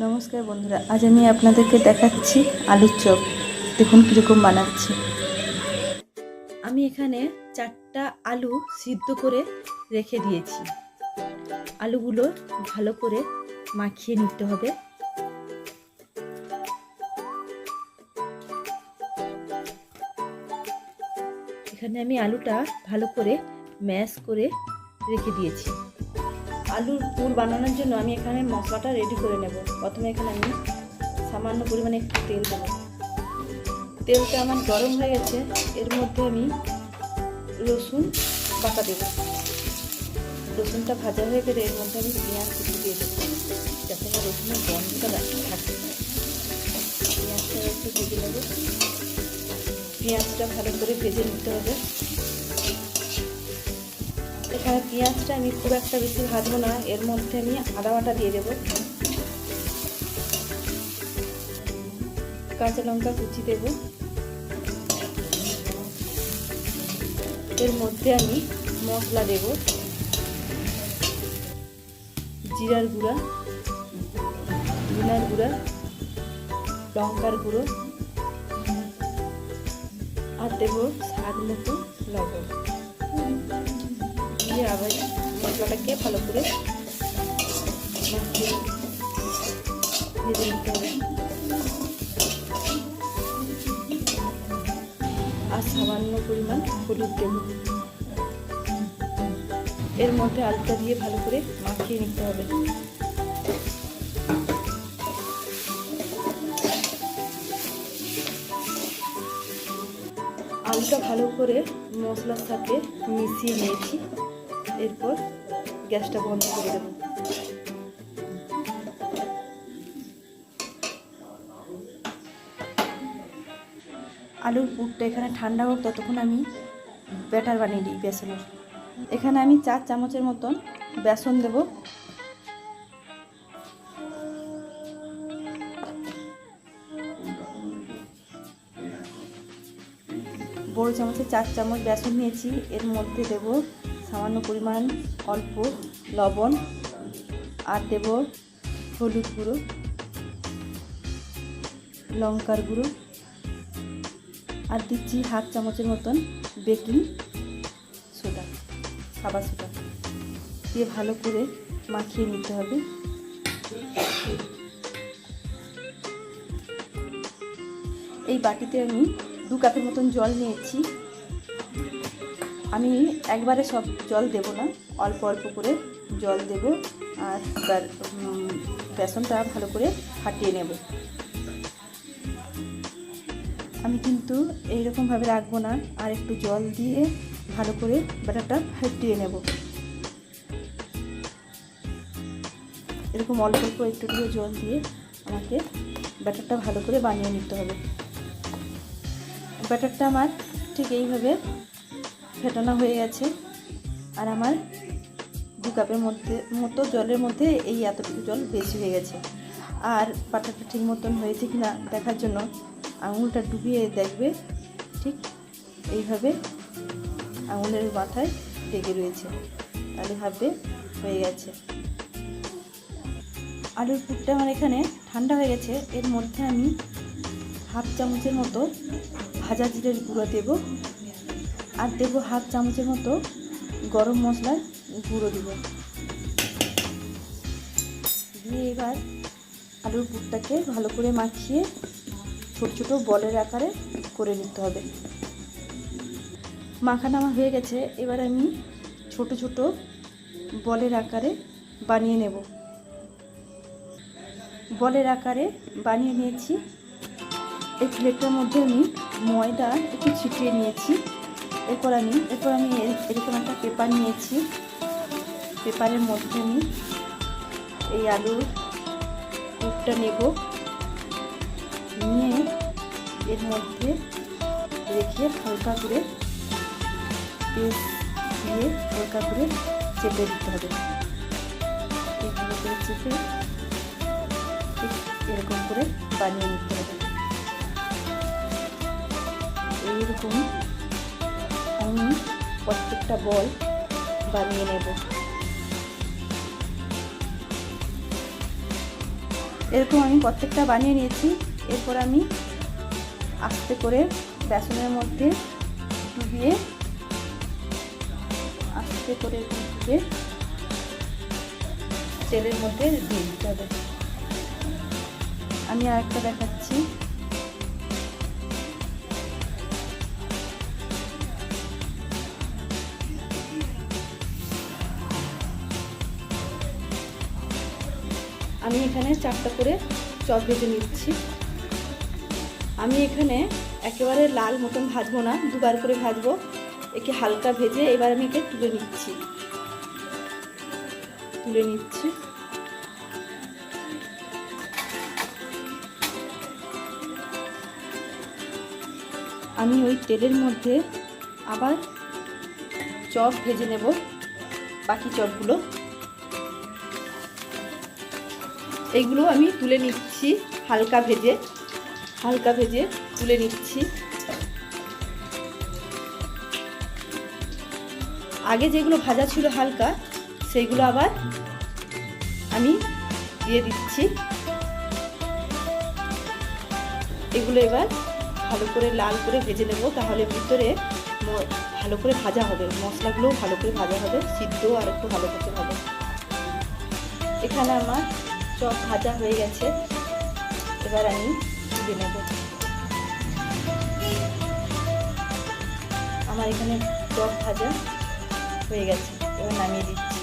নমস্কার বন্ধুরা, আজ আমি আপনাদেরকে দেখাচ্ছি আলুর চপ। দেখুন কীরকম বানাচ্ছি। আমি এখানে 4টা আলু সিদ্ধ করে রেখে দিয়েছি। আলুগুলো ভালো করে মাখিয়ে নিতে হবে। এখানে আমি আলুটা ভালো করে ম্যাশ করে রেখে দিয়েছি। আলুর পুর বানানোর জন্য আমি এখানে মশলাটা রেডি করে নেব। প্রথমে এখানে আমি সামান্য পরিমাণে একটু তেল দেবো। তেলটা আমার গরম হয়ে গেছে, এর মধ্যে আমি রসুন বাটা দেব। রসুনটা ভাজা হয়ে গেলে এর মধ্যে আমি পেঁয়াজ কুচি দিয়ে দেবো, যাতে আমার রসুনের গন্ধটা থাকে। পেঁয়াজটা একটু ভেজে নেব। পেঁয়াজটা ভালো করে ভেজে নিতে হবে। এখানে পেঁয়াজটা আমি খুব একটা বেশি ভাজবো না, এর মধ্যে আমি আদা বাটা দিয়ে দেবো, কাঁচা লঙ্কা কুচি দেব। এর মধ্যে আমি মশলা দেব, জিরার গুঁড়া, ধনিয়ার গুঁড়া, লঙ্কার গুঁড়ো, আর দেব স্বাদ মতো লবণ। দিয়ে আবার মশলাটাকে ভালো করে ভেজে নিতে হবে। আর সামান্য পরিমাণ হলুদ দেব। এর মধ্যে আলুটা দিয়ে ভালো করে মাখিয়ে নিতে হবে। আলুটা ভালো করে মশলার সাথে মিশিয়ে নিয়েছি। এরপর গ্যাসটা বন্ধ করে দেব। আলুর পুরটা এখানে ঠান্ডা হোক, ততক্ষণ আমি ব্যাটার বানিয়ে দিই বেসনের। এখানে আমি 4 চামচের মতন বেসন দেব। বড় চামচে 4 চামচ বেসন নিয়েছি। এর মধ্যে দেব সামান্য পরিমাণ অল্প লবণ, আর দেব হলুদ গুঁড়ো, লঙ্কার গুঁড়ো, আর দিচ্ছি হাফ চামচের মতন বেকিং সোডা, খাবার সোডা দিয়ে ভালো করে মাখিয়ে নিতে হবে। এই বাটিতে আমি 2 কাপের মতন জল নিয়েছি। আমি একবারে সব জল দেব না, অল্প অল্প করে জল দেব। আর বেসনটা ভালো করে ফাটিয়ে নেব। আমি কিন্তু এইরকমভাবে রাখবো না, আর একটু জল দিয়ে ভালো করে ব্যাটারটা ফাটিয়ে নেব। এরকম অল্প অল্প একটু জল দিয়ে আমাকে ব্যাটারটা ভালো করে বানিয়ে নিতে হবে। ব্যাটারটা আমার ঠিক এইভাবে ফেটানো হয়ে গেছে। আর আমার 2 কাপের মতো জলের মধ্যে এই এতটুকু জল বেশি হয়ে গেছে। আর ব্যাটারটা ঠিক মতন হয়েছে কিনা দেখার জন্য আঙুলটা ডুবিয়ে দেখবে। ঠিক এইভাবে আঙুলের মাথায় লেগে রয়েছে, তাহলে ভাববে হয়ে গেছে। আলুর পুরটা আমার এখানে ঠান্ডা হয়ে গেছে। এর মধ্যে আমি হাফ চামচের মতো ভাজা জিরের গুঁড়ো দেব, আর দেবো হাফ চামচের মতো গরম মশলার গুঁড়ো দেব। দিয়ে এবার আলুর পুরটাকে ভালো করে মাখিয়ে ছোট ছোট বলের আকারে করে নিতে হবে। মাখানো আমার হয়ে গেছে। এবার আমি ছোট ছোট বলের আকারে বানিয়ে নেব। বলের আকারে বানিয়ে নিয়েছি। এই প্লেটটার মধ্যে আমি ময়দা একটু ছিটিয়ে নিয়েছি। এরপর আমি এরকম একটা পেপার নিয়েছি। পেপারের মধ্যে আমি এই আলুর পুরটা নেব, নিয়ে এর মধ্যে রেখে হালকা করে পেস্ট দিয়ে হালকা করে চেপে দিতে হবে। ভালো করে চেপে ঠিক এরকম করে বানিয়ে নিতে হবে। এইরকম আমি প্রত্যেকটা বল বানিয়ে নেব। এরকম আমি প্রত্যেকটা বানিয়ে নিয়েছি। এরপর আমি আস্তে করে বেসনের মধ্যে ডুবিয়ে আস্তে করে ডুবিয়ে তেলের মধ্যে দিয়ে দিতে হবে। আমি আরেকটা দেখাচ্ছি। আমি এখানে 4টা করে চপ ভেজে নিচ্ছি। আমি এখানে একেবারে লাল মতন ভাজবো না, দুবার করে ভাজবো। একে হালকা ভেজে এবার আমি একে তুলে নিচ্ছি। আমি ওই তেলের মধ্যে আবার চপ ভেজে নেব, বাকি চপগুলো। এইগুলো আমি তুলে নিচ্ছি, হালকা ভেজে তুলে নিচ্ছি। আগে যেগুলো ভাজা ছিল হালকা, সেইগুলো আবার আমি দিয়ে দিচ্ছি। এগুলো এবার ভালো করে লাল করে ভেজে নেব, তাহলে ভিতরে ভালো করে ভাজা হবে, মশলাগুলোও ভালো করে ভাজা হবে, সিদ্ধ আর একটু ভালো করতে হবে। এখানে আমার চপ ভাজা হয়ে গেছে, এবার আমি তুলে নেব। আমার এখানে চপ ভাজা হয়ে গেছে, এবার নামিয়ে দিচ্ছি।